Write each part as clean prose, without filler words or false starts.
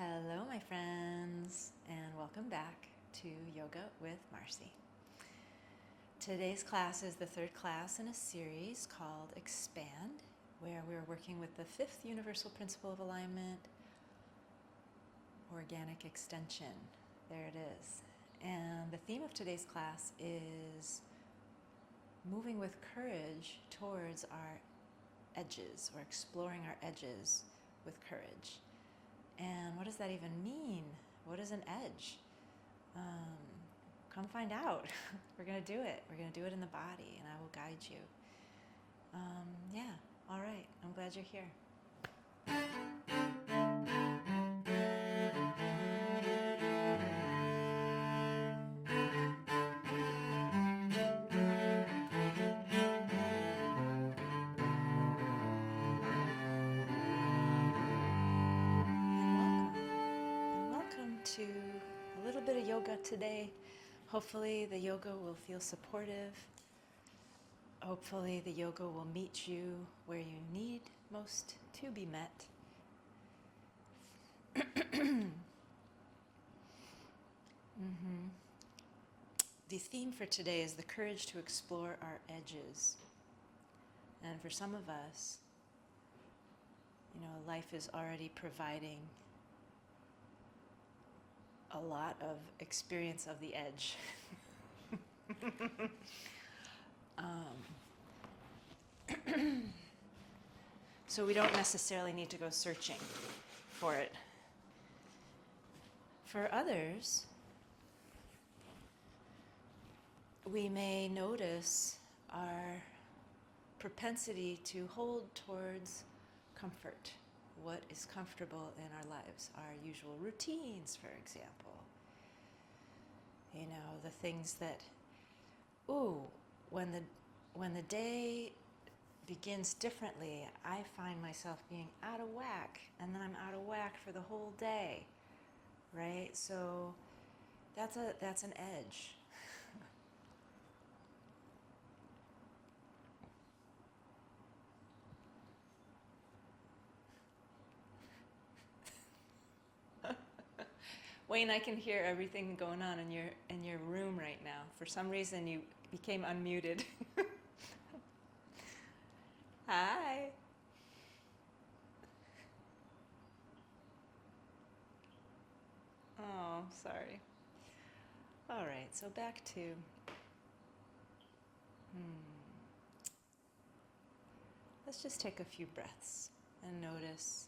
Hello, my friends, and welcome back to Yoga with Marcy. Today's class is the third class in a series called Expand, where we're working with the fifth universal principle of alignment, organic extension. There it is. And the theme of today's class is moving with courage towards our edges, or exploring our edges with courage. And what does that even mean? What is an edge? Come find out. We're going to do it. We're going to do it in the body, and I will guide you. All right. I'm glad you're here. To a little bit of yoga today. Hopefully the yoga will feel supportive. Hopefully the yoga will meet you where you need most to be met. The theme for today is the courage to explore our edges. And for some of us, life is already providing a lot of experience of the edge. So we don't necessarily need to go searching for it. For others, we may notice our propensity to hold towards comfort. What is comfortable in our lives, our usual routines, for example. The things that, when the day begins differently, I find myself being out of whack, and then I'm out of whack for the whole day, right? So that's an edge. Wayne, I can hear everything going on in your room right now. For some reason, you became unmuted. Hi. Oh, sorry. All right, so back to let's just take a few breaths and notice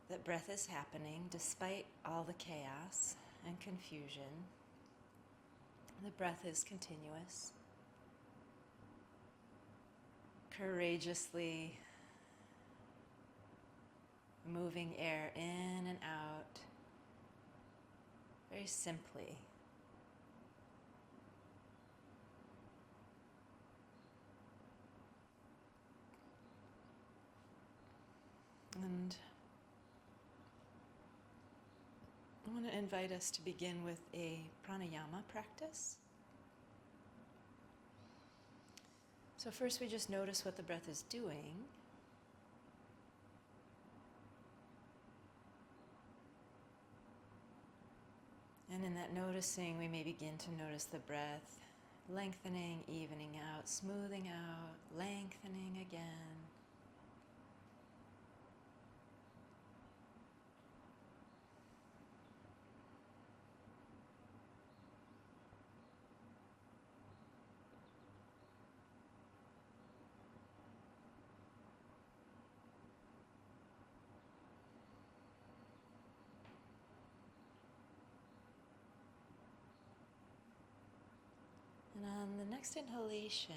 that breath is happening despite all the chaos and confusion. The breath is continuous. Courageously moving air in and out, very simply. And I want to invite us to begin with a pranayama practice. So first we just notice what the breath is doing. And in that noticing, we may begin to notice the breath lengthening, evening out, smoothing out, lengthening again. And on the next inhalation,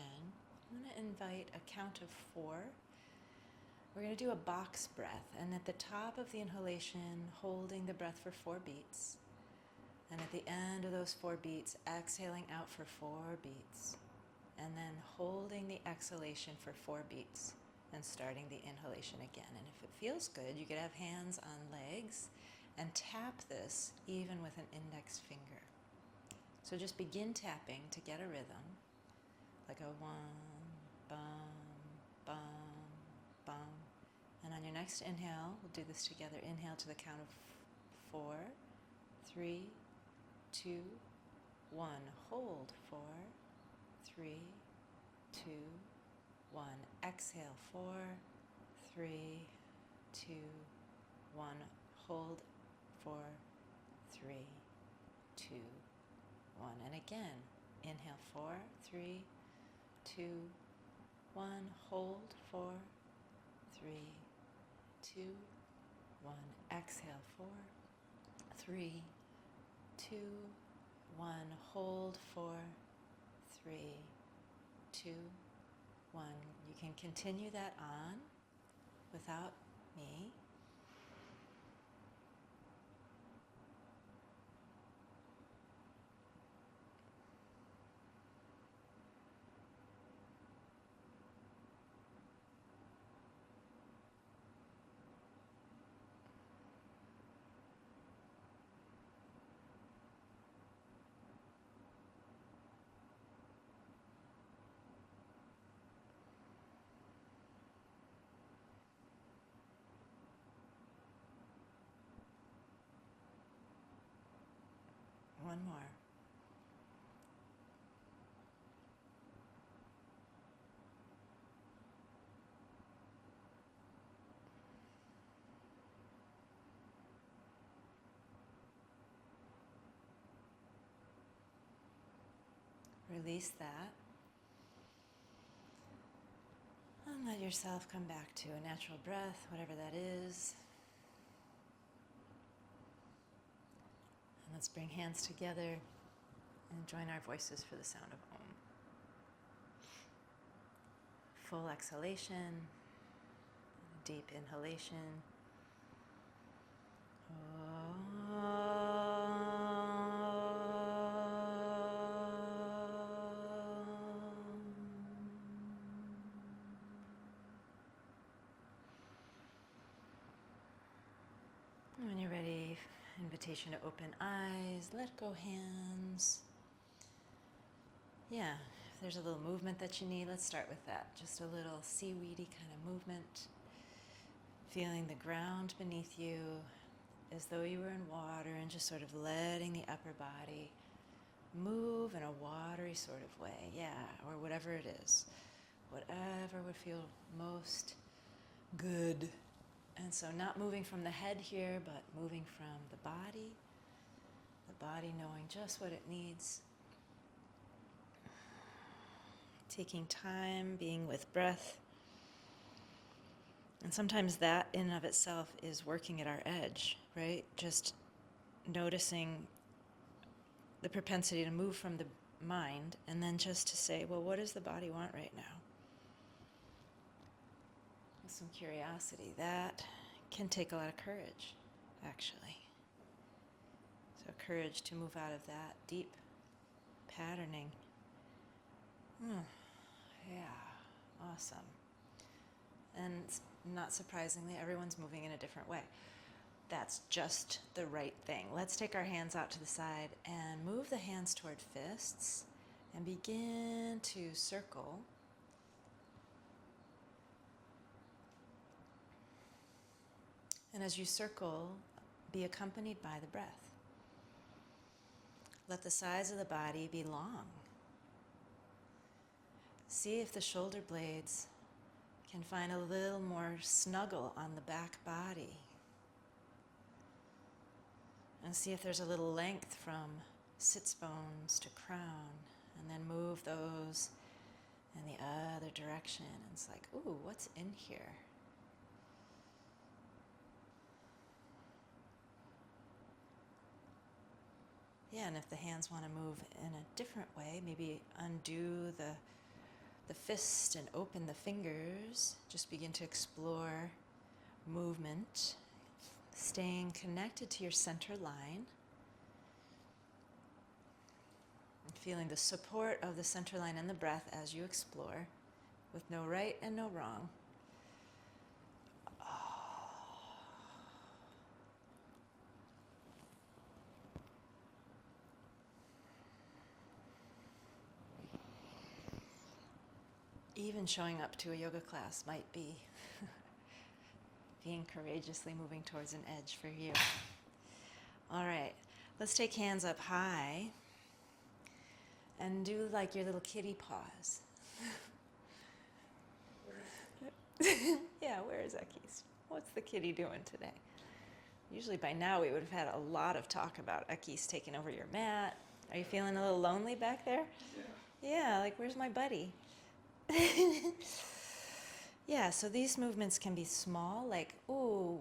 I'm going to invite a count of 4. We're going to do a box breath, and at the top of the inhalation, holding the breath for 4 beats. And at the end of those 4 beats, exhaling out for 4 beats. And then holding the exhalation for 4 beats and starting the inhalation again. And if it feels good, you could have hands on legs and tap this even with an index finger. So just begin tapping to get a rhythm, like a 1, bum, bum, bum. And on On your next inhale, we'll do this together. Inhale to the count of 4, 3, 2, 1. Hold 4, 3, 2, 1. Exhale 4, 3, 2, 1. Hold 4, 3, 2, 1. And again, inhale 4, 3, 2, 1. Hold 4, 3, 2, 1. Exhale 4, 3, 2, 1. Hold 4, 3, 2, 1. You can continue that on without me. One more. Release that. And let yourself come back to a natural breath, whatever that is. And let's bring hands together and join our voices for the sound of Om. Full exhalation, deep inhalation. When you're ready, invitation to open eyes, let go hands. Yeah, if there's a little movement that you need, let's start with that. Just a little seaweedy kind of movement. Feeling the ground beneath you as though you were in water and just sort of letting the upper body move in a watery sort of way. Yeah, or whatever it is. Whatever would feel most good. And so not moving from the head here, but moving from the body knowing just what it needs. Taking time, being with breath. And sometimes that in and of itself is working at our edge, right? Just noticing the propensity to move from the mind and then just to say, well, what does the body want right now? With some curiosity. That can take a lot of courage, actually. So courage to move out of that deep patterning. Yeah, awesome. And not surprisingly, everyone's moving in a different way. That's just the right thing. Let's take our hands out to the side and move the hands toward fists and begin to circle. And as you circle, be accompanied by the breath. Let the sides of the body be long. See if the shoulder blades can find a little more snuggle on the back body. And see if there's a little length from sits bones to crown. And then move those in the other direction. And it's like, ooh, what's in here? Yeah, and if the hands want to move in a different way, maybe undo the fist and open the fingers. Just begin to explore movement, staying connected to your center line, and feeling the support of the center line and the breath as you explore, with no right and no wrong. Even showing up to a yoga class might be being courageously moving towards an edge for you. All right, let's take hands up high and do like your little kitty paws. Yeah, where is Ekis? What's the kitty doing today? Usually by now we would have had a lot of talk about Ekis taking over your mat. Are you feeling a little lonely back there? Yeah, like where's my buddy? Yeah, so these movements can be small, like, ooh,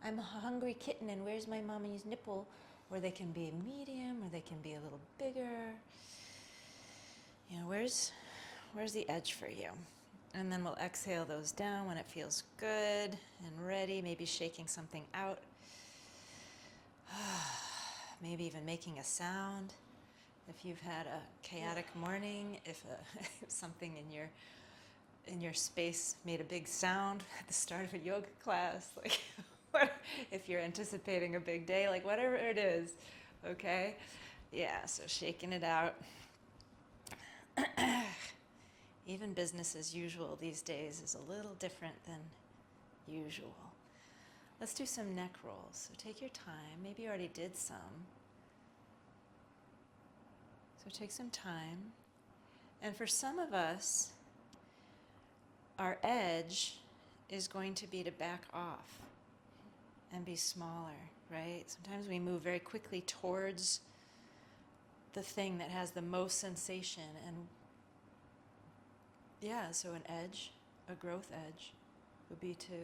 I'm a hungry kitten and where's my mommy's nipple? Or they can be medium, or they can be a little bigger. You know, where's the edge for you? And then we'll exhale those down when it feels good and ready, maybe shaking something out. Maybe even making a sound. If you've had a chaotic morning, if something in your space made a big sound at the start of a yoga class, like if you're anticipating a big day, like whatever it is, okay? Yeah, so shaking it out. Even business as usual these days is a little different than usual. Let's do some neck rolls. So take your time. Maybe you already did some. So take some time. And for some of us, our edge is going to be to back off and be smaller, right? Sometimes we move very quickly towards the thing that has the most sensation. And yeah, so an edge, a growth edge, would be to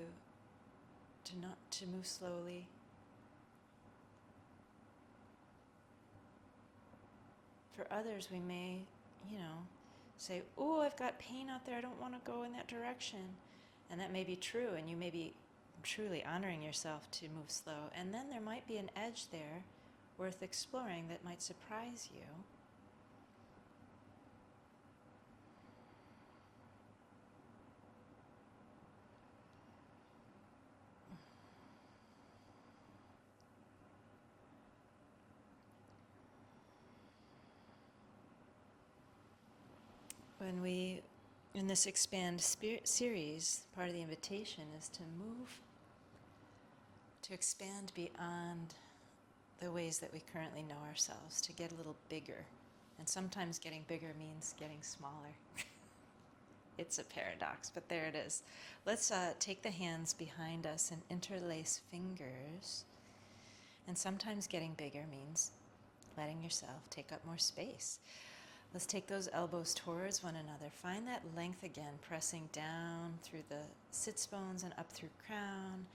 move slowly. For others, we may, say, "Oh, I've got pain out there. I don't want to go in that direction." And that may be true, and you may be truly honoring yourself to move slow. And then there might be an edge there worth exploring that might surprise you. When we, in this Expand series, part of the invitation is to move, to expand beyond the ways that we currently know ourselves, to get a little bigger. And sometimes getting bigger means getting smaller. It's a paradox, but there it is. Let's take the hands behind us and interlace fingers. And sometimes getting bigger means letting yourself take up more space. Let's take those elbows towards one another. Find that length again, pressing down through the sits bones and up through crown,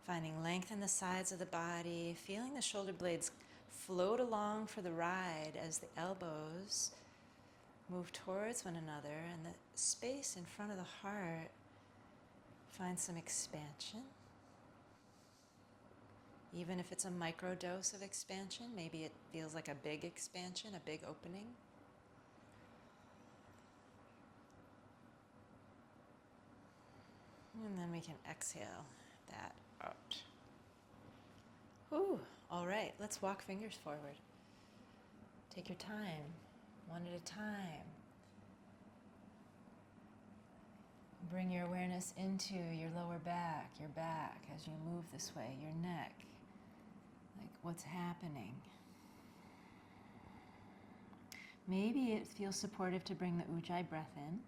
finding length in the sides of the body, feeling the shoulder blades float along for the ride as the elbows move towards one another, and the space in front of the heart finds some expansion. Even if it's a micro dose of expansion, maybe it feels like a big expansion, a big opening. And then we can exhale that out. Ooh, all right, let's walk fingers forward. Take your time, one at a time. Bring your awareness into your lower back, your back as you move this way, your neck. Like what's happening? Maybe it feels supportive to bring the Ujjayi breath in.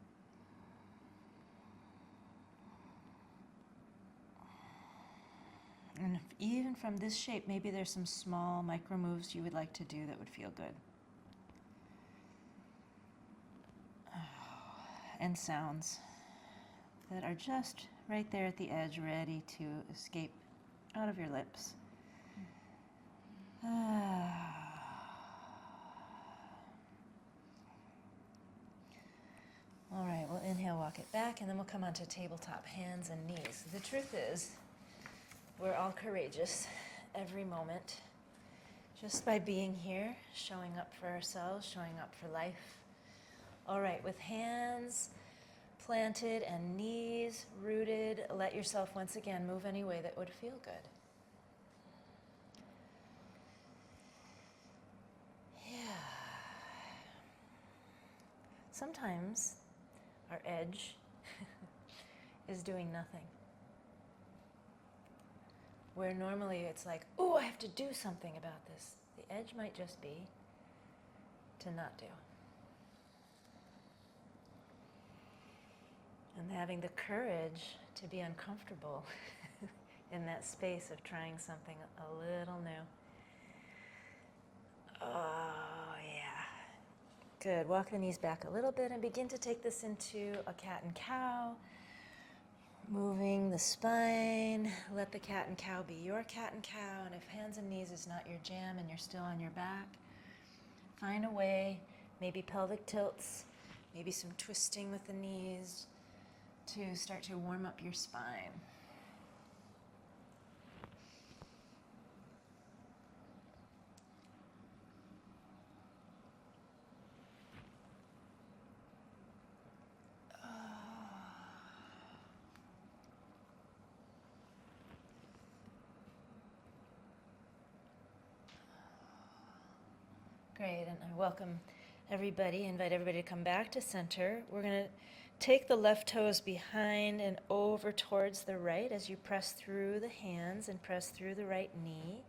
And even from this shape, maybe there's some small micro moves you would like to do that would feel good. And sounds that are just right there at the edge, ready to escape out of your lips. All right, we'll inhale, walk it back, and then we'll come onto tabletop, hands and knees. The truth is, we're all courageous every moment, just by being here, showing up for ourselves, showing up for life. All right, with hands planted and knees rooted, let yourself once again move any way that would feel good. Yeah. Sometimes our edge is doing nothing. Where normally it's like, oh, I have to do something about this. The edge might just be to not do. And having the courage to be uncomfortable in that space of trying something a little new. Oh, yeah. Good. Walk the knees back a little bit and begin to take this into a cat and cow. Moving the spine. Let the cat and cow be your cat and cow. And if hands and knees is not your jam and you're still on your back, find a way, maybe pelvic tilts, maybe some twisting with the knees to start to warm up your spine. Great, and I welcome everybody, invite everybody to come back to center. We're going to take the left toes behind and over towards the right as you press through the hands and press through the right knee.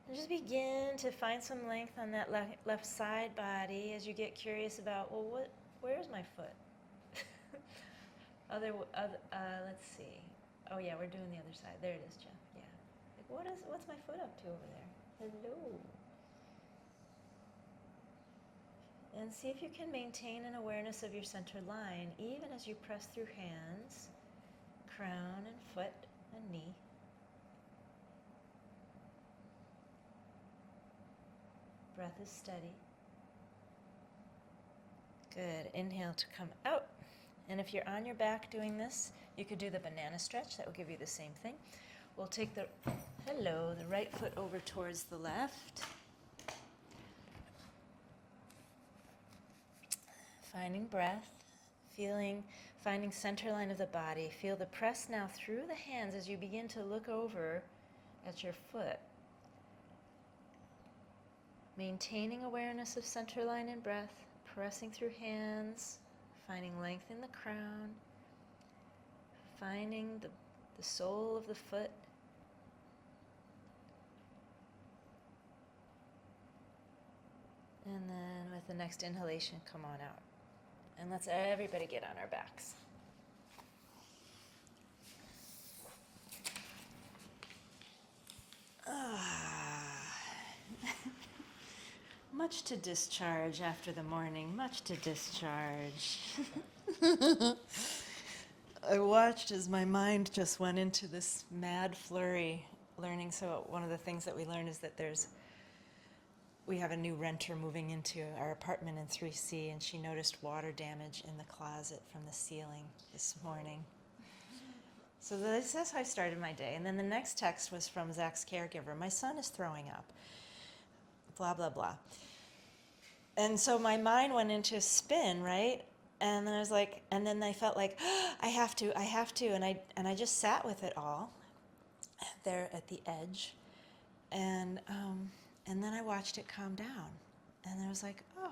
And just begin to find some length on that left side body as you get curious about, well, where's my foot? Let's see. Oh yeah, we're doing the other side. There it is, Jeff. Yeah. Like, what's my foot up to over there? Hello. And see if you can maintain an awareness of your center line, even as you press through hands, crown and foot and knee. Breath is steady. Good. Inhale to come out. And if you're on your back doing this, you could do the banana stretch. That will give you the same thing. We'll take the right foot over towards the left. Finding breath, finding center line of the body. Feel the press now through the hands as you begin to look over at your foot. Maintaining awareness of center line and breath, pressing through hands, finding length in the crown, finding the sole of the foot. And then with the next inhalation, come on out. And let's everybody get on our backs. Much to discharge after the morning, much to discharge. I watched as my mind just went into this mad flurry learning. So one of the things that we learned is that we have a new renter moving into our apartment in 3C, and she noticed water damage in the closet from the ceiling this morning. So that's how I started my day. And then the next text was from Zach's caregiver. My son is throwing up. Blah, blah, blah. And so my mind went into a spin, right? And then I was like, and then I felt like, oh, I have to. And I just sat with it all there at the edge. And then I watched it calm down. And I was like, oh,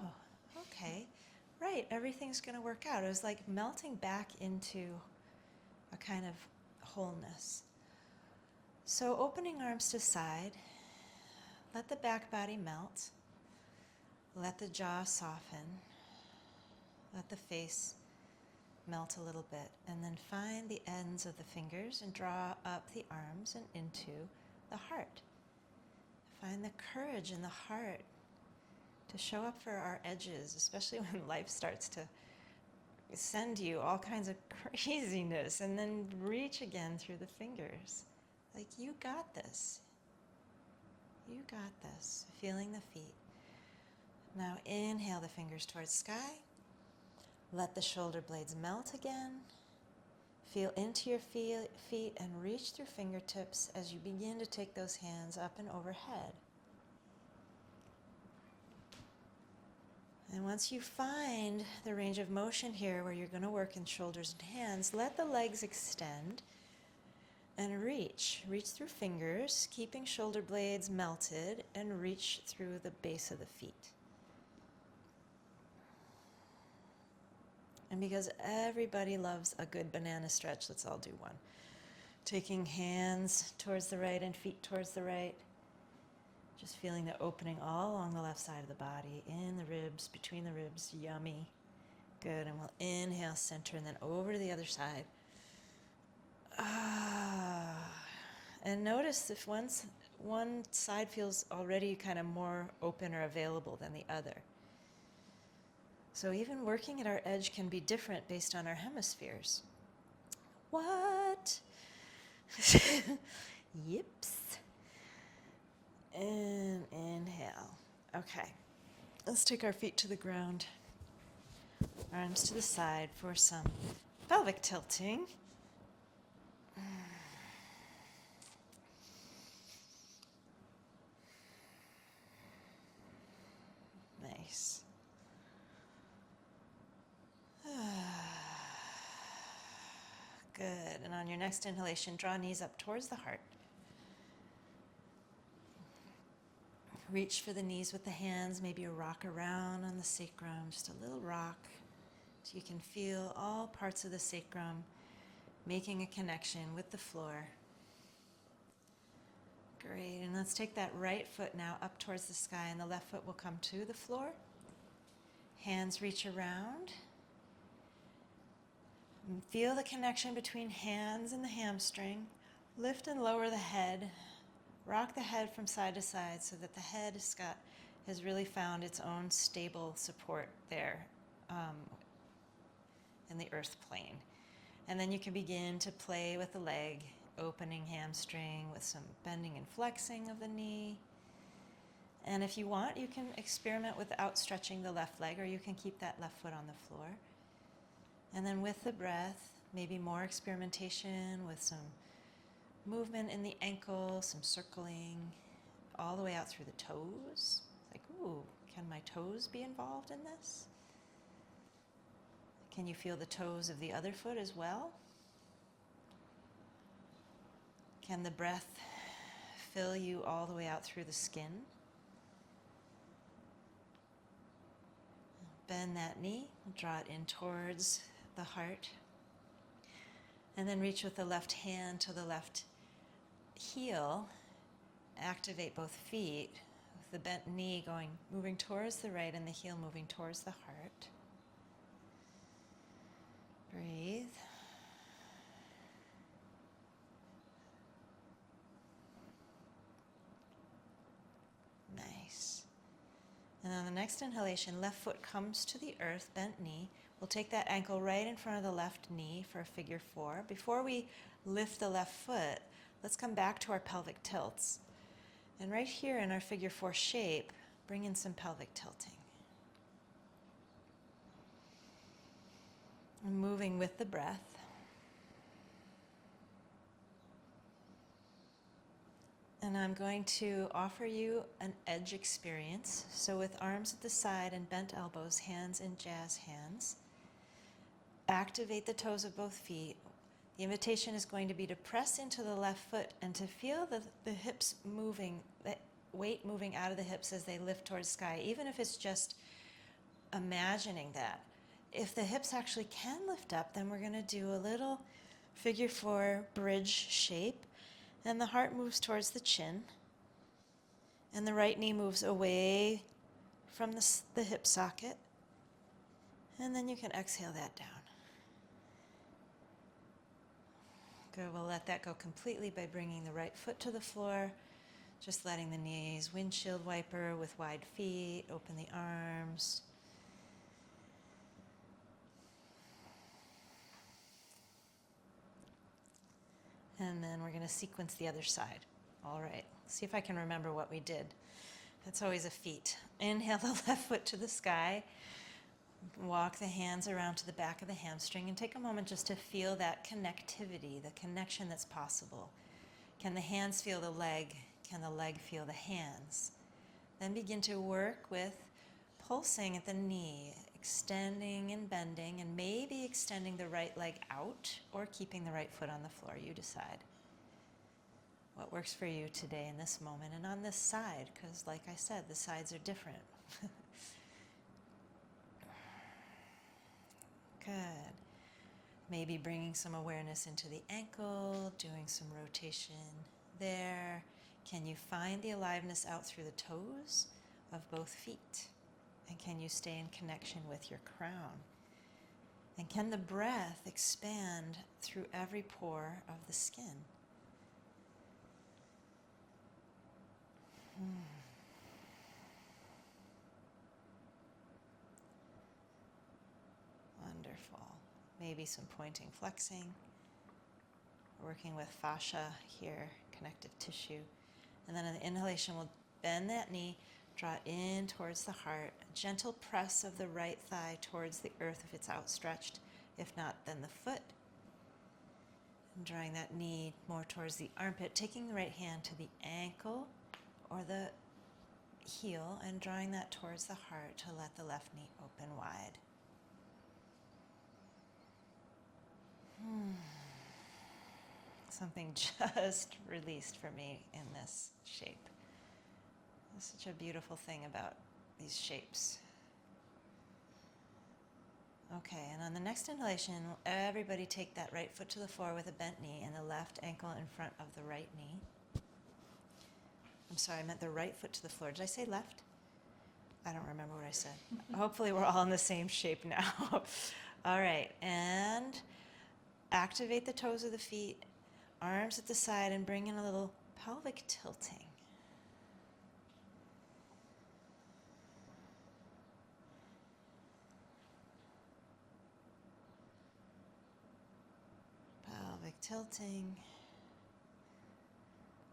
okay, right, everything's going to work out. It was like melting back into a kind of wholeness. So opening arms to side, let the back body melt. Let the jaw soften. Let the face melt a little bit. And then find the ends of the fingers and draw up the arms and into the heart. Find the courage in the heart to show up for our edges, especially when life starts to send you all kinds of craziness, and then reach again through the fingers. Like, you got this. You got this. Feeling the feet. Now inhale the fingers towards sky. Let the shoulder blades melt again. Feel into your feet and reach through fingertips as you begin to take those hands up and overhead. And once you find the range of motion here where you're going to work in shoulders and hands, let the legs extend and reach. Reach through fingers, keeping shoulder blades melted, and reach through the base of the feet. And because everybody loves a good banana stretch, let's all do one. Taking hands towards the right and feet towards the right. Just feeling the opening all along the left side of the body, in the ribs, between the ribs. Yummy. Good. And we'll inhale, center, and then over to the other side. And notice if one side feels already kind of more open or available than the other. So even working at our edge can be different based on our hemispheres. What? Yips. And inhale. Okay. Let's take our feet to the ground. Arms to the side for some pelvic tilting. Nice. Good. And on your next inhalation, draw knees up towards the heart. Reach for the knees with the hands, maybe a rock around on the sacrum, just a little rock, so you can feel all parts of the sacrum making a connection with the floor. Great, and let's take that right foot now up towards the sky, and the left foot will come to the floor. Hands reach around. And feel the connection between hands and the hamstring. Lift and lower the head. Rock the head from side to side so that the head has really found its own stable support there in the earth plane. And then you can begin to play with the leg, opening hamstring with some bending and flexing of the knee. And if you want, you can experiment with outstretching the left leg, or you can keep that left foot on the floor. And then with the breath, maybe more experimentation with some movement in the ankle, some circling, all the way out through the toes. Like, ooh, can my toes be involved in this? Can you feel the toes of the other foot as well? Can the breath fill you all the way out through the skin? Bend that knee, draw it in towards the heart. And then reach with the left hand to the left heel. Activate both feet, with the bent knee moving towards the right and the heel moving towards the heart. Breathe. Nice. And on the next inhalation, left foot comes to the earth, bent knee. We'll take that ankle right in front of the left knee for a figure 4. Before we lift the left foot, let's come back to our pelvic tilts. And right here in our figure 4 shape, bring in some pelvic tilting. And moving with the breath. And I'm going to offer you an edge experience. So with arms at the side and bent elbows, hands in jazz hands. Activate the toes of both feet. The invitation is going to be to press into the left foot and to feel the hips moving, the weight moving out of the hips as they lift towards sky, even if it's just imagining that. If the hips actually can lift up, then we're going to do a little figure 4 bridge shape, and the heart moves towards the chin, and the right knee moves away from the hip socket, and then you can exhale that down. Good, we'll let that go completely by bringing the right foot to the floor, just letting the knees, windshield wiper with wide feet, open the arms. And then we're going to sequence the other side. All right, see if I can remember what we did. That's always a feat. Inhale the left foot to the sky. Walk the hands around to the back of the hamstring and take a moment just to feel that connectivity, the connection that's possible. Can the hands feel the leg? Can the leg feel the hands? Then begin to work with pulsing at the knee, extending and bending, and maybe extending the right leg out or keeping the right foot on the floor. You decide what works for you today in this moment and on this side, because like I said, the sides are different. Good. Maybe bringing some awareness into the ankle, doing some rotation there. Can you find the aliveness out through the toes of both feet? And can you stay in connection with your crown? And can the breath expand through every pore of the skin? Wonderful. Maybe some pointing, flexing. Working with fascia here, connective tissue. And then on the inhalation, we'll bend that knee, draw in towards the heart. A gentle press of the right thigh towards the earth if it's outstretched. If not, then the foot. And drawing that knee more towards the armpit, taking the right hand to the ankle or the heel and drawing that towards the heart to let the left knee open wide. Something just released for me in this shape. There's such a beautiful thing about these shapes. Okay, and on the next inhalation, everybody take that right foot to the floor with a bent knee and the left ankle in front of the right knee. I'm sorry, I meant the right foot to the floor. Did I say left? I don't remember what I said. Hopefully we're all in the same shape now. All right, and activate the toes of the feet, arms at the side, and bring in a little pelvic tilting. Pelvic tilting.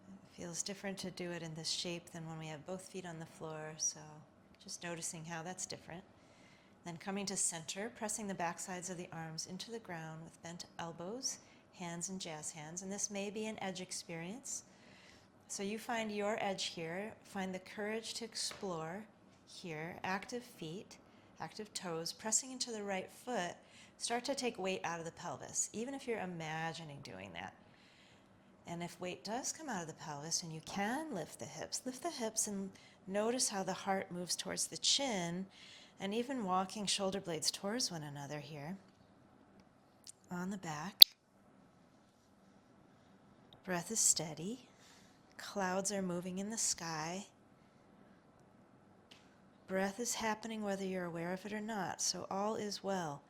It feels different to do it in this shape than when we have both feet on the floor, so just noticing how that's different. Then coming to center, pressing the back sides of the arms into the ground with bent elbows, hands and jazz hands. And this may be an edge experience. So you find your edge here, find the courage to explore here, active feet, active toes, pressing into the right foot. Start to take weight out of the pelvis, even if you're imagining doing that. And if weight does come out of the pelvis and you can lift the hips and notice how the heart moves towards the chin, and even walking shoulder blades towards one another here on the back. Breath is steady. Clouds are moving in the sky. Breath is happening whether you're aware of it or not, so all is well.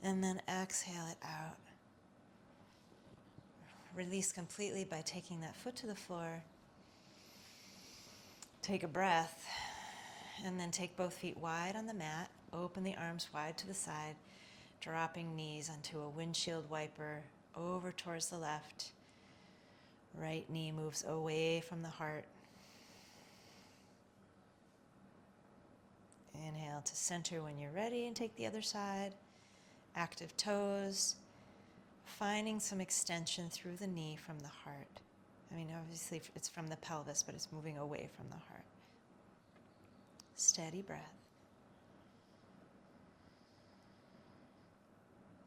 And then exhale it out. Release completely by taking that foot to the floor. Take a breath. And then take both feet wide on the mat, open the arms wide to the side, dropping knees onto a windshield wiper over towards the left. Right knee moves away from the heart. Inhale to center when you're ready and take the other side. Active toes, finding some extension through the knee from the heart. I mean, obviously it's from the pelvis, but it's moving away from the heart. Steady breath.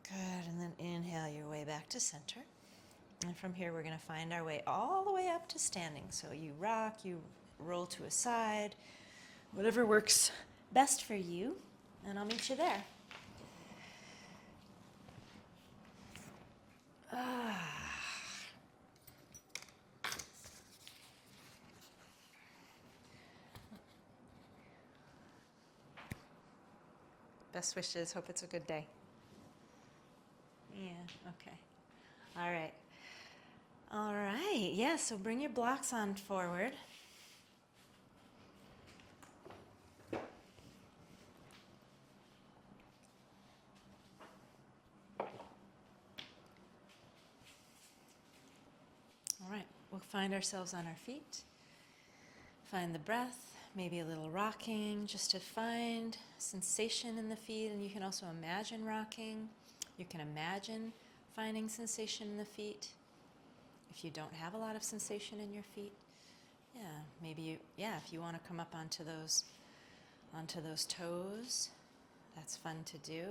Good, and then inhale your way back to center. And from here we're going to find our way all the way up to standing. So you rock, you roll to a side, whatever works best for you, and I'll meet you there. Best wishes. Hope it's a good day. Yeah, okay. All right. All right. Yeah, so bring your blocks on forward. All right. We'll find ourselves on our feet. Find the breath. Maybe a little rocking just to find sensation in the feet. And you can also imagine rocking. You can imagine finding sensation in the feet. If you don't have a lot of sensation in your feet, maybe if you want to come up onto those toes, that's fun to do.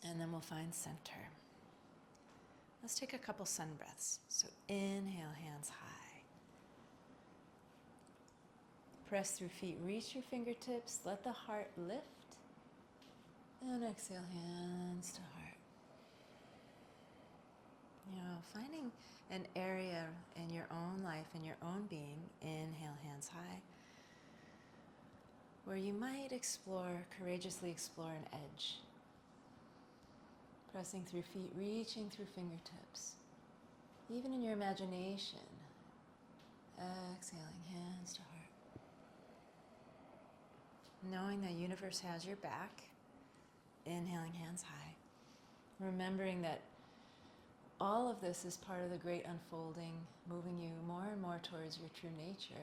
And then we'll find center. Let's take a couple sun breaths. So inhale, hands high. Press through feet, reach your fingertips, let the heart lift. And exhale, hands to heart. Finding an area in your own life, in your own being, inhale, hands high, where you might courageously explore an edge. Pressing through feet, reaching through fingertips. Even in your imagination, exhaling, hands to heart. Knowing the universe has your back, inhaling, hands high. Remembering that all of this is part of the great unfolding, moving you more and more towards your true nature.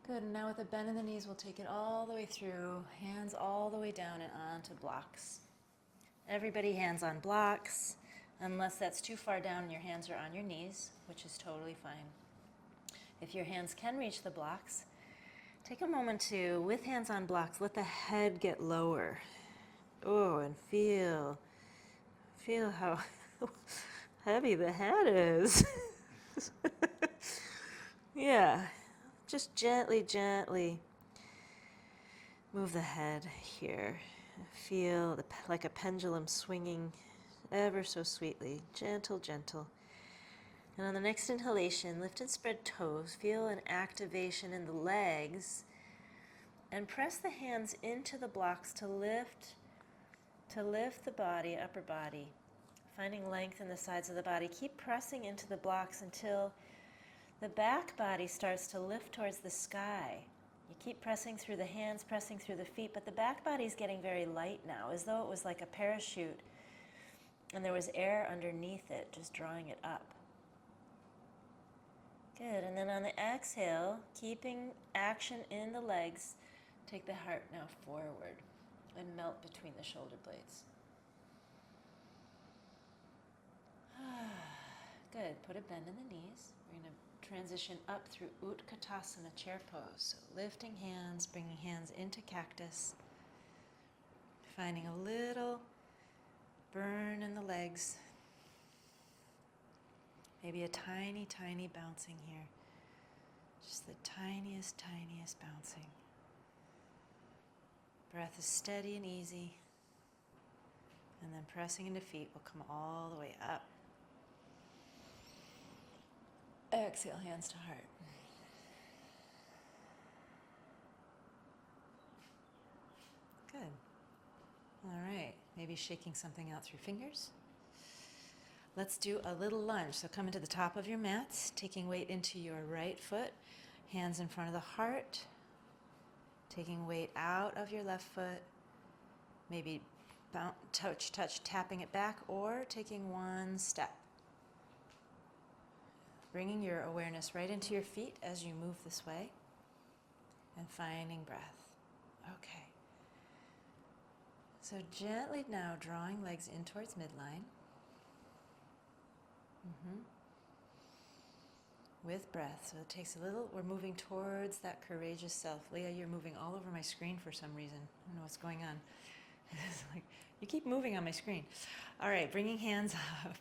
Good, and now with a bend in the knees, we'll take it all the way through, hands all the way down and onto blocks. Everybody hands on blocks, unless that's too far down and your hands are on your knees, which is totally fine. If your hands can reach the blocks, take a moment to, with hands on blocks, let the head get lower. Oh, and feel how heavy the head is. Yeah, just gently move the head here. Feel like a pendulum swinging ever so sweetly, gentle. And on the next inhalation, lift and spread toes. Feel an activation in the legs. And press the hands into the blocks to lift the body, upper body. Finding length in the sides of the body. Keep pressing into the blocks until the back body starts to lift towards the sky. You keep pressing through the hands, pressing through the feet, but the back body is getting very light now, as though it was like a parachute and there was air underneath it, just drawing it up. Good, and then on the exhale, keeping action in the legs, take the heart now forward and melt between the shoulder blades. Good, put a bend in the knees. We're going to transition up through Utkatasana, chair pose. So lifting hands, bringing hands into cactus. Finding a little burn in the legs. Maybe a tiny bouncing here. Just the tiniest bouncing. Breath is steady and easy. And then pressing into feet will come all the way up. Exhale, hands to heart. Good. All right, maybe shaking something out through fingers. Let's do a little lunge. So come into the top of your mat, taking weight into your right foot, hands in front of the heart, taking weight out of your left foot, maybe touch, tapping it back, or taking one step. Bringing your awareness right into your feet as you move this way, and finding breath. Okay. So gently now drawing legs in towards midline. With breath. So it takes a little, we're moving towards that courageous self. Leah, you're moving all over my screen for some reason. I don't know what's going on. It's like, you keep moving on my screen. All right, bringing hands up.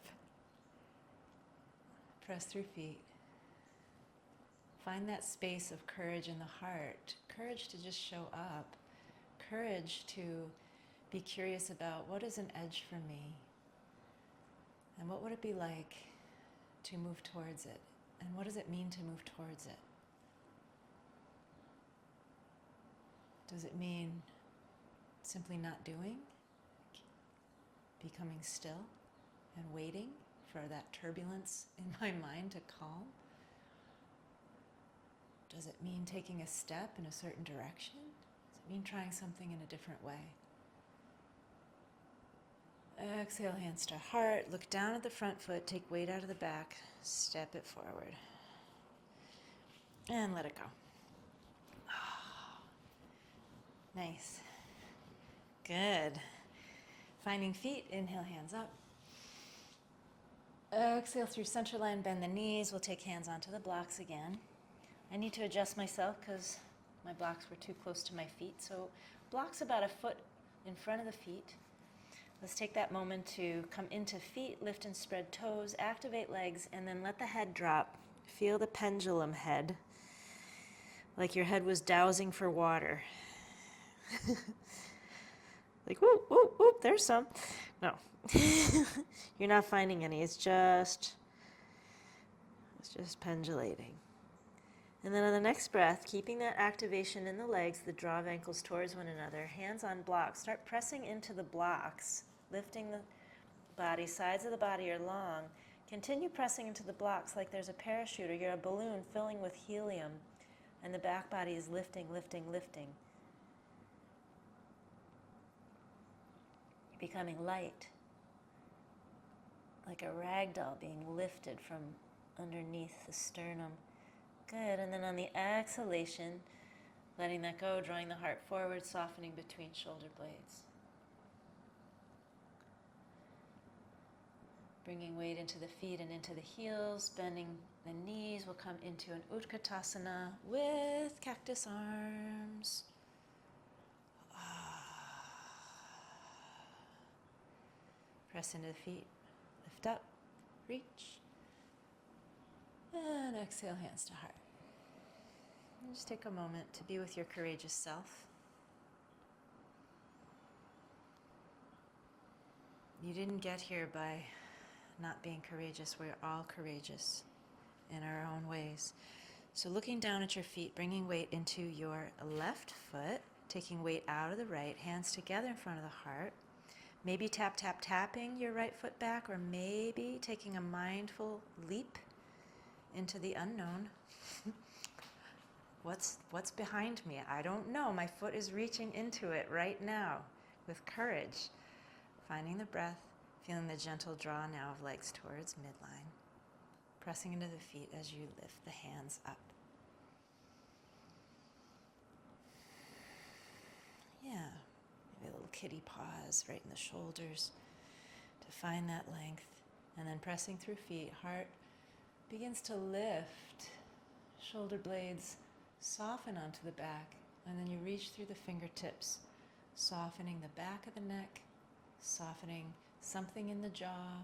Press through feet. Find that space of courage in the heart. Courage to just show up. Courage to be curious about what is an edge for me? And what would it be like to move towards it? And what does it mean to move towards it? Does it mean simply not doing? Becoming still and waiting for that turbulence in my mind to calm? Does it mean taking a step in a certain direction? Does it mean trying something in a different way? Exhale, hands to heart. Look down at the front foot. Take weight out of the back. Step it forward. And let it go. Nice. Good. Finding feet. Inhale, hands up. Exhale through center line. Bend the knees. We'll take hands onto the blocks again. I need to adjust myself because my blocks were too close to my feet. So blocks about a foot in front of the feet. Let's take that moment to come into feet, lift and spread toes, activate legs, and then let the head drop. Feel the pendulum head, like your head was dowsing for water. like, whoop, whoop, whoop, there's some. No, you're not finding any. It's just pendulating. And then on the next breath, keeping that activation in the legs, the draw of ankles towards one another, hands on blocks. Start pressing into the blocks, lifting the body. Sides of the body are long. Continue pressing into the blocks like there's a parachute or you're a balloon filling with helium, and the back body is lifting, lifting, lifting. You're becoming light, like a rag doll being lifted from underneath the sternum. Good. And then on the exhalation, letting that go, drawing the heart forward, softening between shoulder blades. Bringing weight into the feet and into the heels, bending the knees. We'll come into an Utkatasana with cactus arms. Press into the feet, lift up, reach. And exhale, hands to heart. And just take a moment to be with your courageous self. You didn't get here by not being courageous. We're all courageous in our own ways. So looking down at your feet, bringing weight into your left foot, taking weight out of the right, hands together in front of the heart. Maybe tap, tap, tapping your right foot back, or maybe taking a mindful leap into the unknown. What's behind me? I don't know. My foot is reaching into it right now with courage. Finding the breath, feeling the gentle draw now of legs towards midline. Pressing into the feet as you lift the hands up. Yeah, maybe a little kitty pause right in the shoulders to find that length. And then pressing through feet, heart begins to lift. Shoulder blades soften onto the back, and then you reach through the fingertips, softening the back of the neck, softening something in the jaw.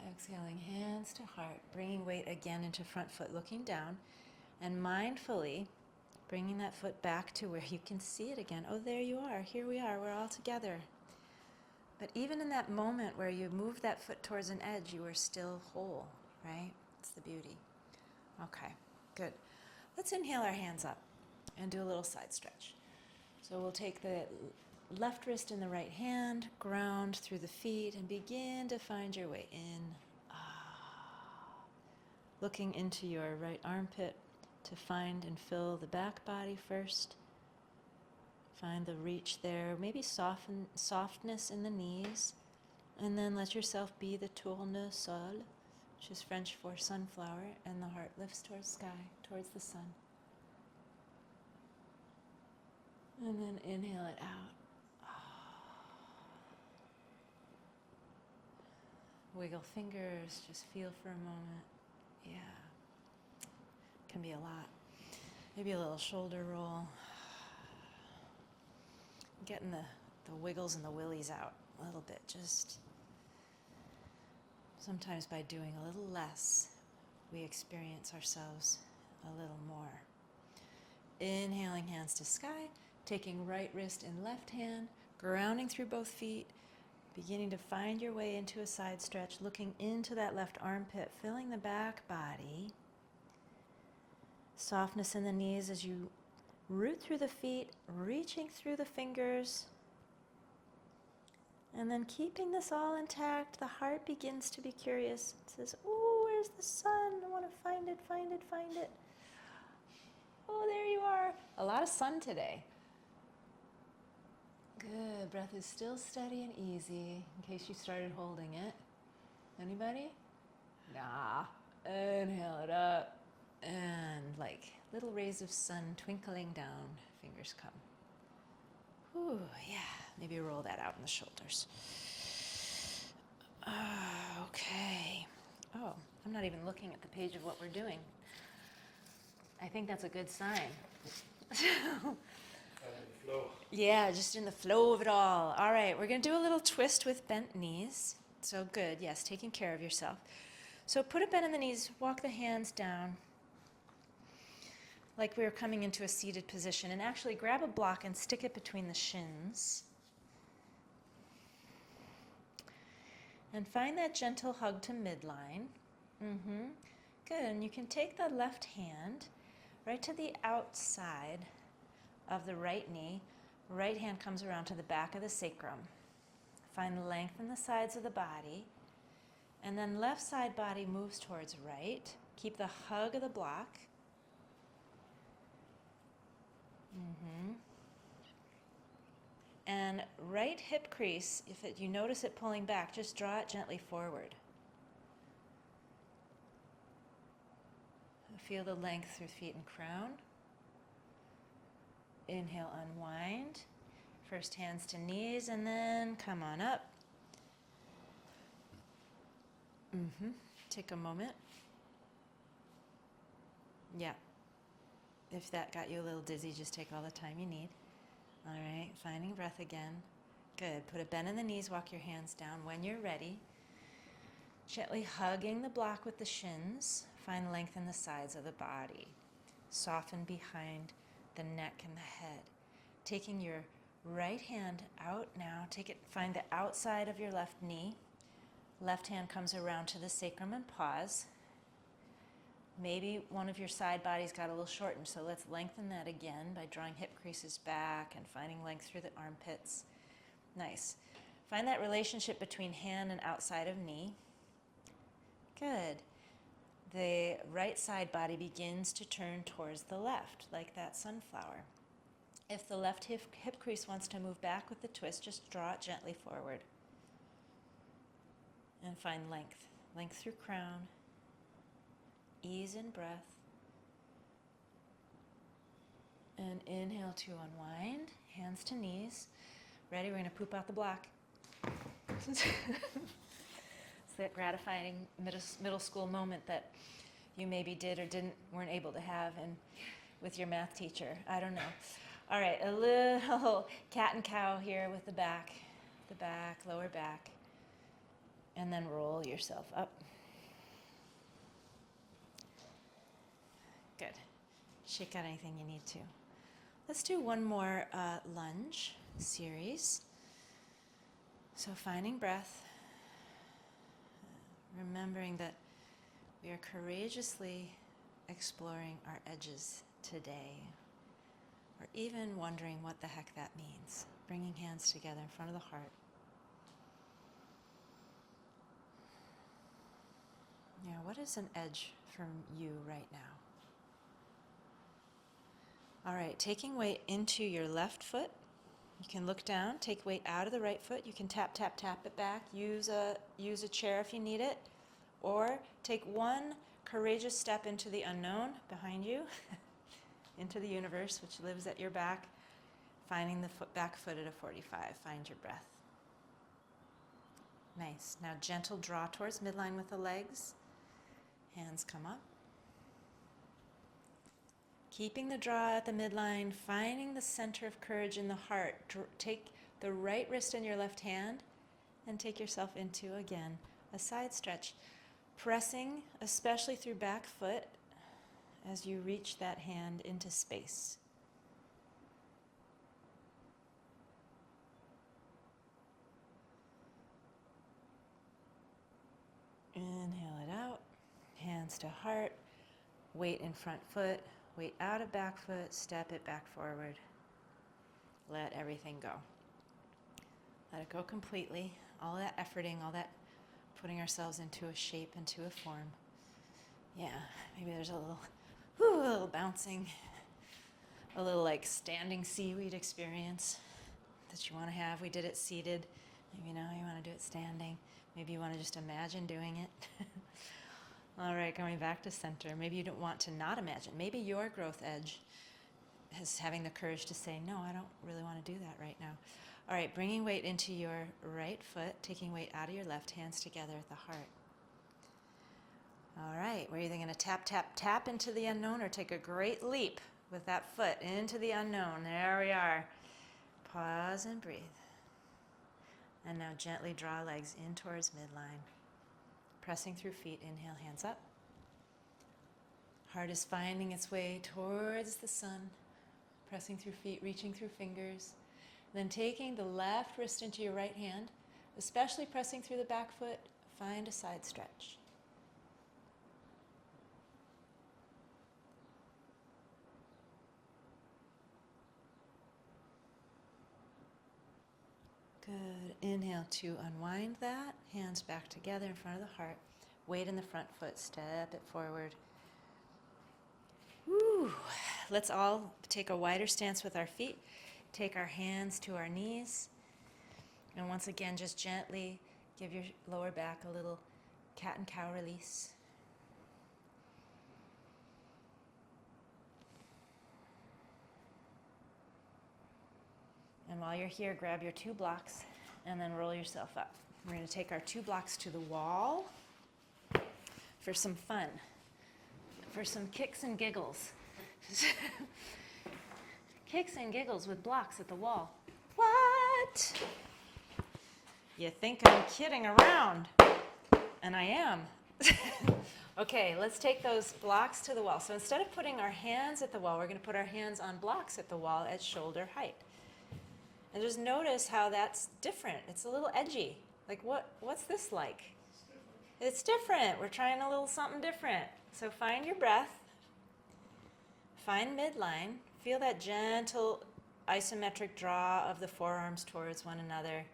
Exhaling, hands to heart, bringing weight again into front foot, looking down, and mindfully bringing that foot back to where you can see it again. Oh, there you are. Here we are. We're all together. But even in that moment where you move that foot towards an edge, you are still whole, right? It's the beauty. Okay, good. Let's inhale our hands up and do a little side stretch. So we'll take the left wrist in the right hand, ground through the feet, and begin to find your way in. Looking into your right armpit to find and fill the back body first. Find the reach there, maybe softness in the knees, and then let yourself be the tournesol, sol, which is French for sunflower, and the heart lifts towards sky, towards the sun. And then inhale it out. Wiggle fingers, just feel for a moment. Yeah, can be a lot. Maybe a little shoulder roll. Getting the wiggles and the willies out a little bit, just sometimes by doing a little less, we experience ourselves a little more. Inhaling, hands to sky, taking right wrist in left hand, grounding through both feet, beginning to find your way into a side stretch, looking into that left armpit, filling the back body. Softness in the knees as you root through the feet, reaching through the fingers. And then keeping this all intact, the heart begins to be curious. It says, "Ooh, where's the sun? I want to find it, find it, find it." Oh, there you are. A lot of sun today. Good. Breath is still steady and easy, in case you started holding it. Anybody? Nah. Inhale it up. And like little rays of sun twinkling down, fingers come. Ooh, yeah. Maybe roll that out in the shoulders. Okay. Oh, I'm not even looking at the page of what we're doing. I think that's a good sign. Yeah, just in the flow of it all. All right, we're going to do a little twist with bent knees. So good, yes, taking care of yourself. So put a bend in the knees, walk the hands down. like we were coming into a seated position. And actually grab a block and stick it between the shins. And find that gentle hug to midline. Good, and you can take the left hand right to the outside of the right knee. Right hand comes around to the back of the sacrum. Find length in the sides of the body. And then left side body moves towards right. Keep the hug of the block. And right hip crease, you notice it pulling back, just draw it gently forward. Feel the length through feet and crown. Inhale, unwind. First hands to knees, and then come on up. Take a moment. Yeah. If that got you a little dizzy, just take all the time you need. All right, finding breath again. Good. Put a bend in the knees, walk your hands down when you're ready. Gently hugging the block with the shins. Find length in the sides of the body. Soften behind the neck and the head. Taking your right hand out now, find the outside of your left knee. Left hand comes around to the sacrum and pause. Maybe one of your side bodies got a little shortened, so let's lengthen that again by drawing hip creases back and finding length through the armpits. Nice. Find that relationship between hand and outside of knee. Good. The right side body begins to turn towards the left, like that sunflower. If the left hip crease wants to move back with the twist, just draw it gently forward. And find length. Length through crown. Ease in breath. And inhale to unwind. Hands to knees. Ready? We're going to poop out the block. It's that gratifying middle school moment that you maybe did or weren't able to have with your math teacher. I don't know. All right, a little cat and cow here with the back, lower back, and then roll yourself up. Good. Shake out anything you need to. Let's do one more lunge series. So finding breath, remembering that we are courageously exploring our edges today, or even wondering what the heck that means. Bringing hands together in front of the heart. Yeah, what is an edge from you right now? All right, taking weight into your left foot. You can look down, take weight out of the right foot. You can tap, tap, tap it back. Use a chair if you need it. Or take one courageous step into the unknown behind you, into the universe, which lives at your back. Finding the back foot at a 45. Find your breath. Nice. Now gentle draw towards midline with the legs. Hands come up. Keeping the draw at the midline, finding the center of courage in the heart. Take the right wrist in your left hand and take yourself into, again, a side stretch. Pressing, especially through back foot, as you reach that hand into space. Inhale it out, hands to heart, weight in front foot, weight out of back foot, step it back forward. Let everything go. Let it go completely. All that efforting, all that putting ourselves into a shape, into a form. Yeah, maybe there's a little bouncing, a little like standing seaweed experience that you want to have. We did it seated. Maybe now you want to do it standing. Maybe you want to just imagine doing it. All right, going back to center. Maybe you don't want to not imagine. Maybe your growth edge is having the courage to say, no, I don't really want to do that right now. All right, bringing weight into your right foot, taking weight out of your left, hands together at the heart. All right, we're either going to tap, tap, tap into the unknown or take a great leap with that foot into the unknown. There we are. Pause and breathe. And now gently draw legs in towards midline. Pressing through feet, inhale, hands up. Heart is finding its way towards the sun, pressing through feet, reaching through fingers. Then taking the left wrist into your right hand, especially pressing through the back foot, find a side stretch. Good. Inhale to unwind that. Hands back together in front of the heart. Weight in the front foot. Step it forward. Woo. Let's all take a wider stance with our feet. Take our hands to our knees. And once again, just gently give your lower back a little cat and cow release. And while you're here, grab your 2 blocks and then roll yourself up. We're going to take our 2 blocks to the wall for some fun, for some kicks and giggles. Kicks and giggles with blocks at the wall. What? You think I'm kidding around? And I am. Okay, let's take those blocks to the wall. So instead of putting our hands at the wall, we're going to put our hands on blocks at the wall at shoulder height. And just notice how that's different. It's a little edgy. Like, what's this like? It's different. We're trying a little something different. So find your breath. Find midline. Feel that gentle isometric draw of the forearms towards one another.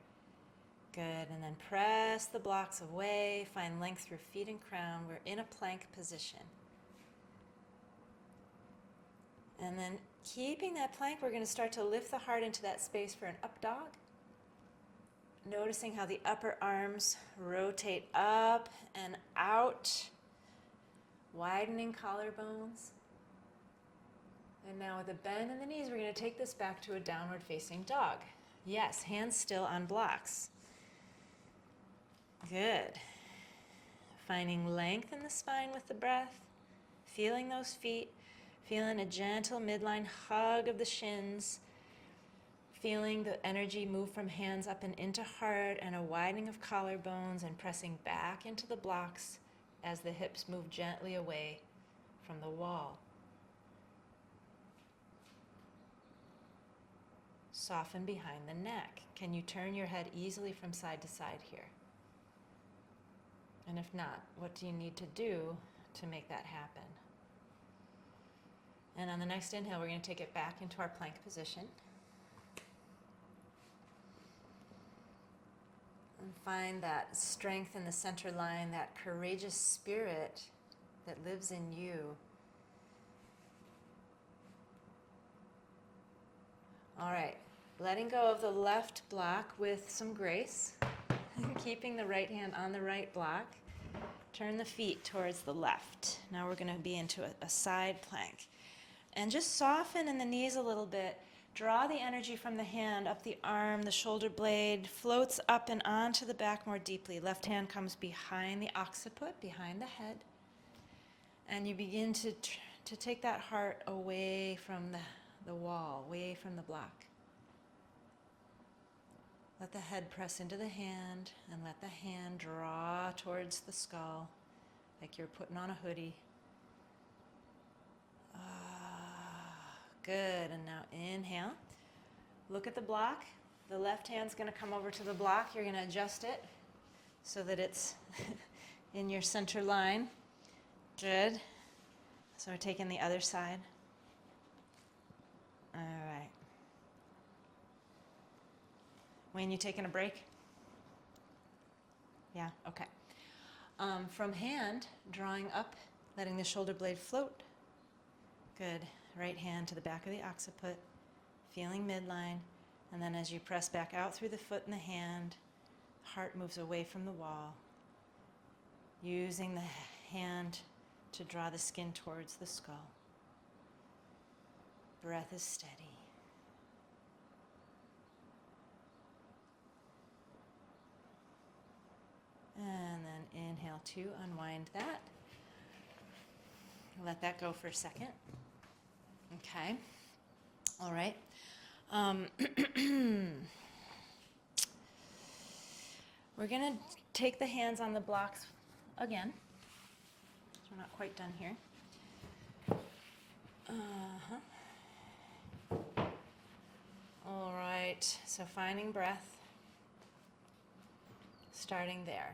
Good. And then press the blocks away. Find length through feet and crown. We're in a plank position. And then keeping that plank, we're going to start to lift the heart into that space for an up dog. Noticing how the upper arms rotate up and out, widening collarbones. And now with a bend in the knees, we're going to take this back to a downward facing dog. Yes, hands still on blocks. Good. Finding length in the spine with the breath, feeling those feet. Feeling a gentle midline hug of the shins. Feeling the energy move from hands up and into heart and a widening of collarbones and pressing back into the blocks as the hips move gently away from the wall. Soften behind the neck. Can you turn your head easily from side to side here? And if not, what do you need to do to make that happen? And on the next inhale, we're going to take it back into our plank position. And find that strength in the center line, that courageous spirit that lives in you. All right, letting go of the left block with some grace, keeping the right hand on the right block. Turn the feet towards the left. Now we're going to be into a side plank. And just soften in the knees a little bit. Draw the energy from the hand up the arm, the shoulder blade, floats up and onto the back more deeply. Left hand comes behind the occiput, behind the head. And you begin to take that heart away from the wall, away from the block. Let the head press into the hand and let the hand draw towards the skull like you're putting on a hoodie. Good, and now inhale. Look at the block. The left hand's going to come over to the block. You're going to adjust it so that it's in your center line. Good. So we're taking the other side. All right. Wayne, you taking a break? Yeah, okay. From hand, drawing up, letting the shoulder blade float. Good. Right hand to the back of the occiput, feeling midline, and then as you press back out through the foot and the hand, heart moves away from the wall, using the hand to draw the skin towards the skull. Breath is steady. And then inhale to unwind that. Let that go for a second. Okay. All right. We're going to take the hands on the blocks again. So we're not quite done here. Uh-huh. All right, so finding breath, starting there.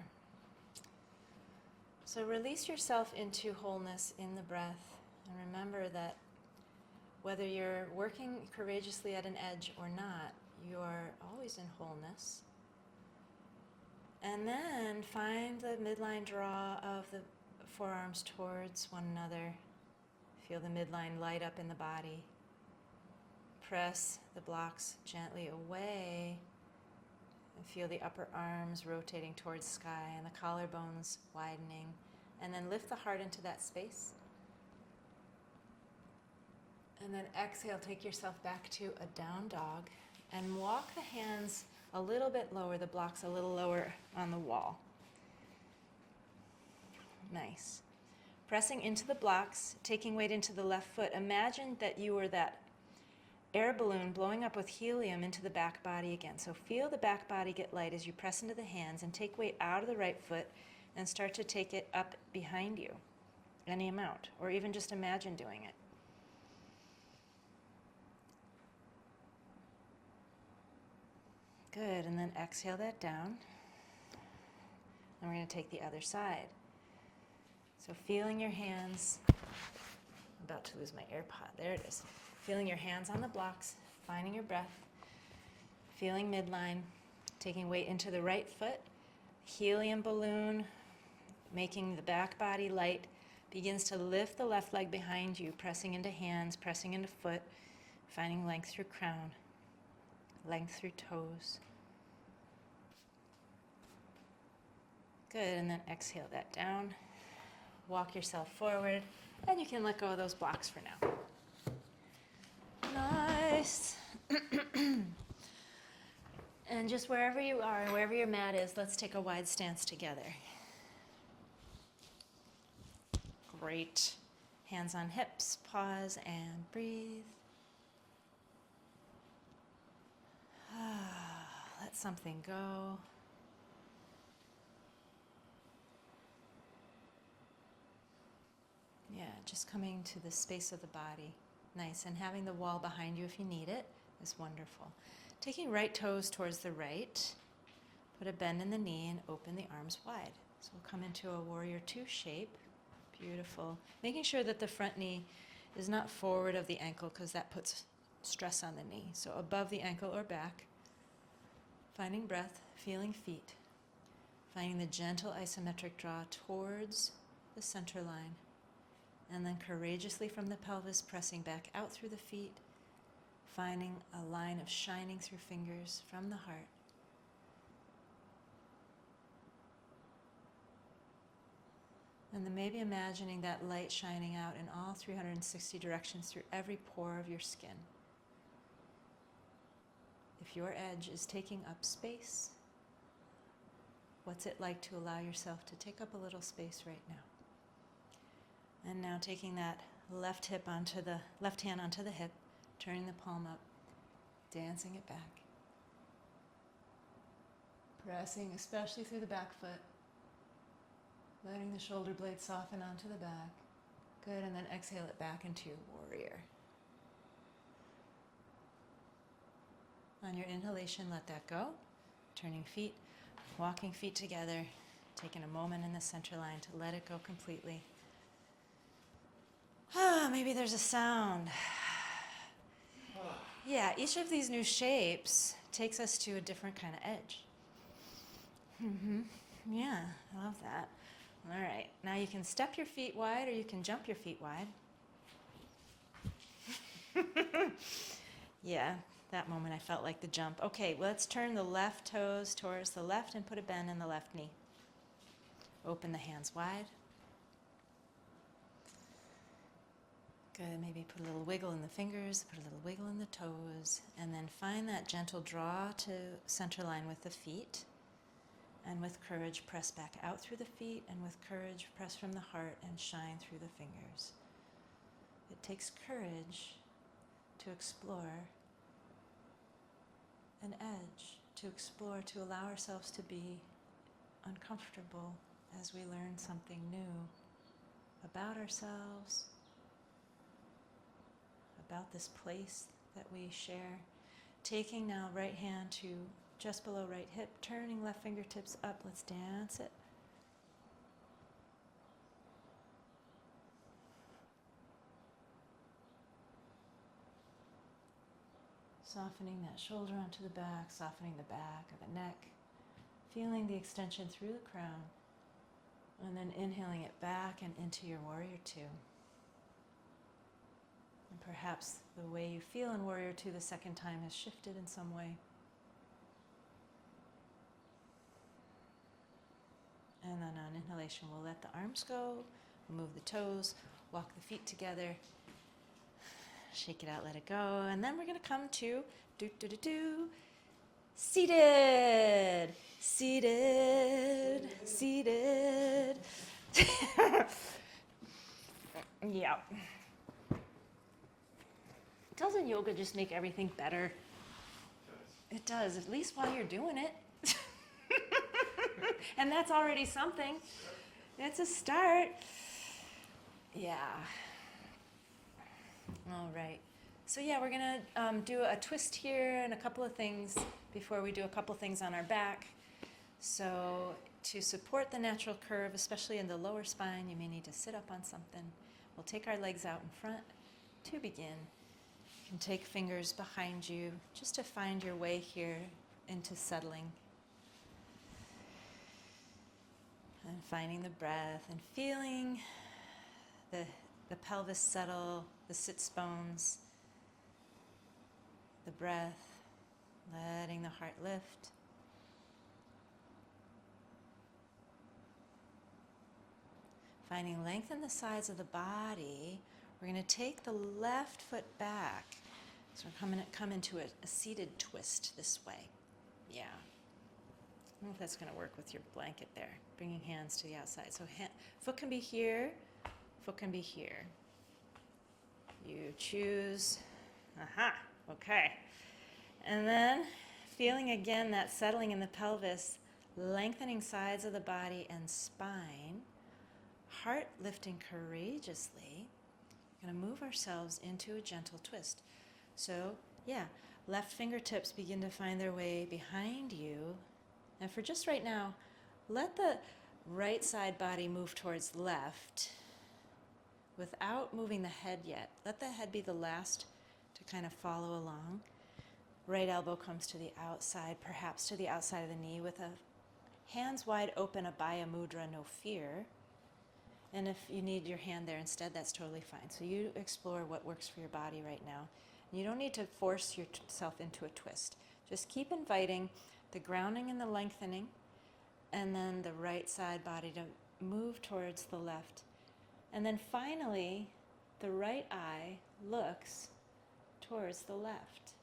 So release yourself into wholeness in the breath, and remember that whether you're working courageously at an edge or not, you are always in wholeness. And then find the midline draw of the forearms towards one another. Feel the midline light up in the body. Press the blocks gently away and feel the upper arms rotating towards sky and the collarbones widening. And then lift the heart into that space. And then exhale, take yourself back to a down dog and walk the hands a little bit lower, the blocks a little lower on the wall. Nice. Pressing into the blocks, taking weight into the left foot. Imagine that you were that air balloon blowing up with helium into the back body again. So feel the back body get light as you press into the hands and take weight out of the right foot and start to take it up behind you, any amount, or even just imagine doing it. Good, and then exhale that down. And we're going to take the other side. So feeling your hands, I'm about to lose my AirPod, there it is. Feeling your hands on the blocks, finding your breath, feeling midline, taking weight into the right foot, helium balloon, making the back body light, begins to lift the left leg behind you, pressing into hands, pressing into foot, finding length through crown, length through toes. Good, and then exhale that down. Walk yourself forward, and you can let go of those blocks for now. Nice. And just wherever you are, wherever your mat is, let's take a wide stance together. Great. Hands on hips, pause and breathe. Let something go. Yeah, just coming to the space of the body. Nice, and having the wall behind you if you need it is wonderful. Taking right toes towards the right, put a bend in the knee and open the arms wide. So we'll come into a warrior two shape. Beautiful. Making sure that the front knee is not forward of the ankle because that puts stress on the knee. So above the ankle or back. Finding breath, feeling feet. Finding the gentle isometric draw towards the center line. And then courageously from the pelvis, pressing back out through the feet, finding a line of shining through fingers from the heart. And then maybe imagining that light shining out in all 360 directions through every pore of your skin. If your edge is taking up space, what's it like to allow yourself to take up a little space right now? And now taking that left hand onto the hip, turning the palm up, dancing it back. Pressing especially through the back foot. Letting the shoulder blade soften onto the back. Good, and then exhale it back into your warrior. On your inhalation, let that go. Turning feet, walking feet together, taking a moment in the center line to let it go completely. Maybe there's a sound. Yeah, each of these new shapes takes us to a different kind of edge. Yeah, I love that. All right, now you can step your feet wide or you can jump your feet wide. Yeah, that moment I felt like the jump. Okay, let's turn the left toes towards the left and put a bend in the left knee. Open the hands wide. Good, maybe put a little wiggle in the fingers, put a little wiggle in the toes, and then find that gentle draw to center line with the feet. And with courage, press back out through the feet, and with courage, press from the heart and shine through the fingers. It takes courage to explore an edge, to explore, to allow ourselves to be uncomfortable as we learn something new about ourselves, about this place that we share. Taking now right hand to just below right hip, turning left fingertips up. Let's dance it. Softening that shoulder onto the back, softening the back of the neck, feeling the extension through the crown, and then inhaling it back and into your warrior two. And perhaps the way you feel in warrior two the second time has shifted in some way. And then on inhalation, we'll let the arms go, we'll move the toes, walk the feet together, shake it out, let it go. And then we're going to come to seated, seated, seated. Yeah. Doesn't yoga just make everything better? It does, at least while you're doing it. And that's already something. It's a start. Yeah. All right. So yeah, we're going to do a twist here and a couple of things before we do a couple things on our back. So to support the natural curve, especially in the lower spine, you may need to sit up on something. We'll take our legs out in front to begin. You can take fingers behind you just to find your way here into settling. And finding the breath and feeling the pelvis settle, the sits bones, the breath, letting the heart lift. Finding length in the sides of the body. We're going to take the left foot back. So we're going to come into a seated twist this way. Yeah. I don't know if that's going to work with your blanket there. Bringing hands to the outside. So foot can be here, foot can be here. You choose. Aha, okay. And then feeling again that settling in the pelvis, lengthening sides of the body and spine, heart lifting courageously. We're going to move ourselves into a gentle twist. So, yeah, left fingertips begin to find their way behind you. And for just right now, let the right side body move towards left without moving the head yet. Let the head be the last to kind of follow along. Right elbow comes to the outside, perhaps to the outside of the knee with a hands wide open, Abhaya Mudra, no fear. And if you need your hand there instead, that's totally fine. So you explore what works for your body right now. You don't need to force yourself into a twist. Just keep inviting the grounding and the lengthening, and then the right side body to move towards the left. And then finally, the right eye looks towards the left.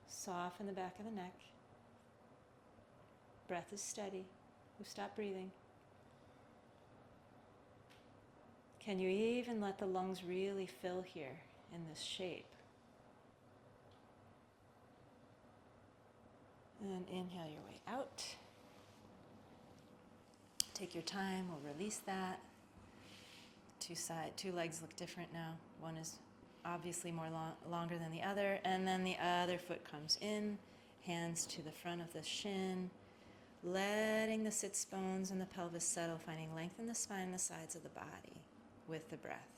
Soften the back of the neck. Breath is steady. We stop breathing. Can you even let the lungs really fill here in this shape? And inhale your way out. Take your time, we'll release that. Two legs look different now. One is obviously more longer than the other, and then the other foot comes in, hands to the front of the shin, letting the sits bones and the pelvis settle, finding length in the spine, the sides of the body with the breath.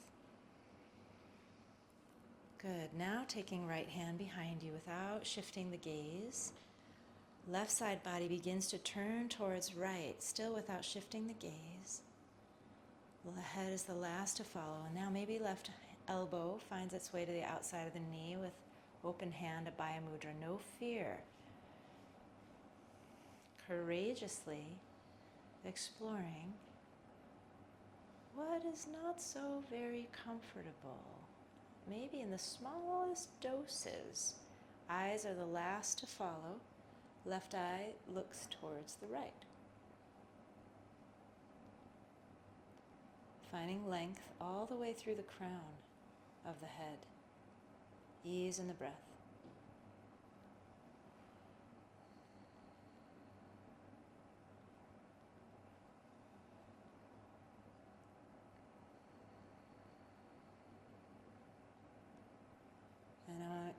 Good. Now taking right hand behind you without shifting the gaze. Left side body begins to turn towards right, still without shifting the gaze. The head is the last to follow. And now maybe left elbow finds its way to the outside of the knee with open hand, Abhaya Mudra, no fear. Courageously exploring what is not so very comfortable. Maybe in the smallest doses. Eyes are the last to follow. Left eye looks towards the right. Finding length all the way through the crown of the head. Ease in the breath.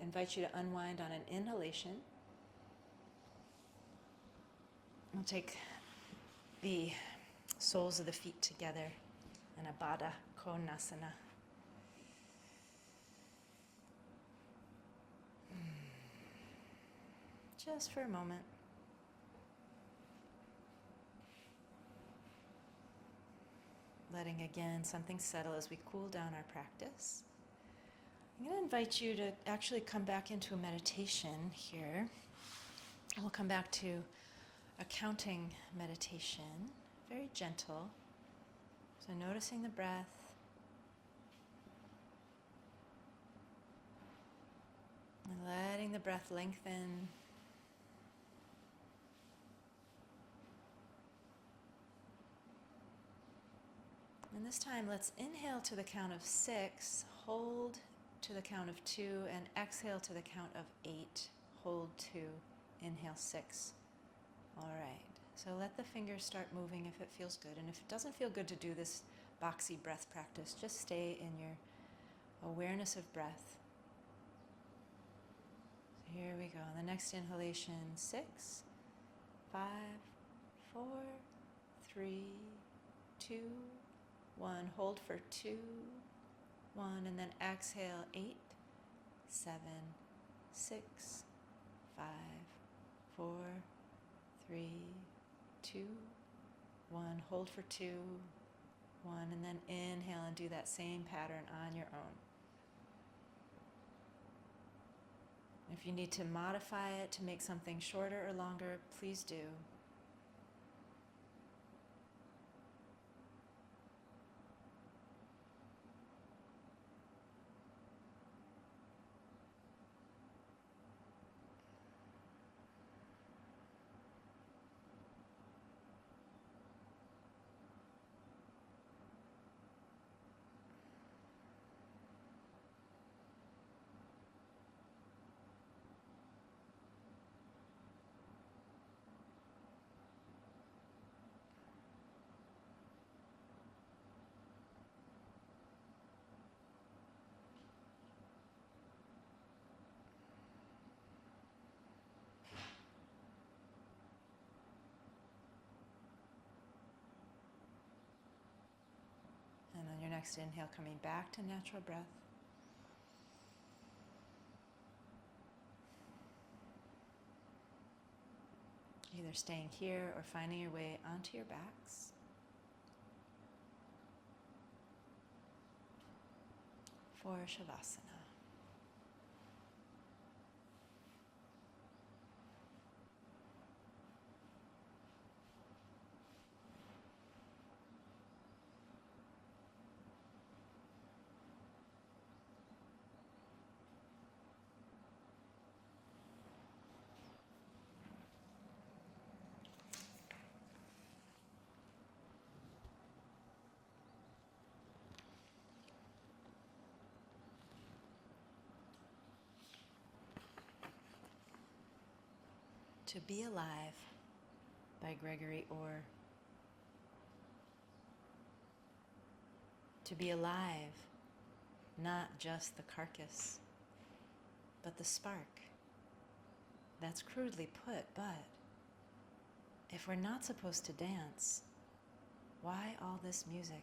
invite you to unwind on an inhalation. We'll take the soles of the feet together in a Baddha Konasana. Just for a moment. Letting again something settle as we cool down our practice. I'm going to invite you to actually come back into a meditation here. And we'll come back to a counting meditation, very gentle. So noticing the breath. And letting the breath lengthen. And this time, let's inhale to the count of 6, hold to the count of 2, and exhale to the count of 8. Hold 2, inhale 6. All right, so let the fingers start moving if it feels good. And if it doesn't feel good to do this boxy breath practice, just stay in your awareness of breath. So here we go. On the next inhalation, 6, 5, 4, 3, 2, 1. Hold for 2, 1, and then exhale 8, 7, 6, 5, 4, 3, 2, 1. Hold for 2, 1, and then inhale and do that same pattern on your own. If you need to modify it to make something shorter or longer, please do. And on your next inhale, coming back to natural breath. Either staying here or finding your way onto your backs. For Shavasana. To Be Alive by Gregory Orr. To be alive, not just the carcass, but the spark. That's crudely put, but if we're not supposed to dance, why all this music?